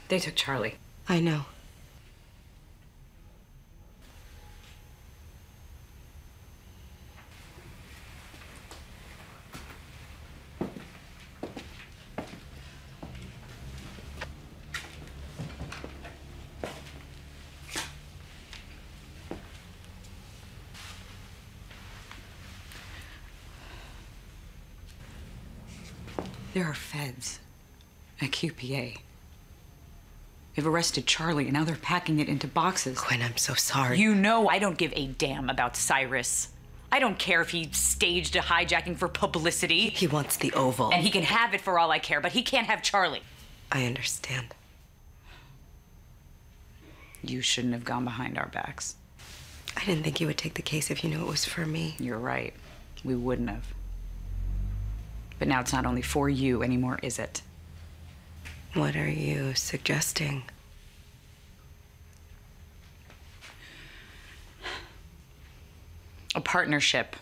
They took Charlie. I know. There are feds at QPA. They've arrested Charlie, and now they're packing it into boxes. Quinn, I'm so sorry. You know I don't give a damn about Cyrus. I don't care if he staged a hijacking for publicity. He wants the Oval. And he can have it for all I care, but he can't have Charlie. I understand. You shouldn't have gone behind our backs. I didn't think you would take the case if you knew it was for me. You're right. We wouldn't have. But now it's not only for you anymore, is it? What are you suggesting? A partnership.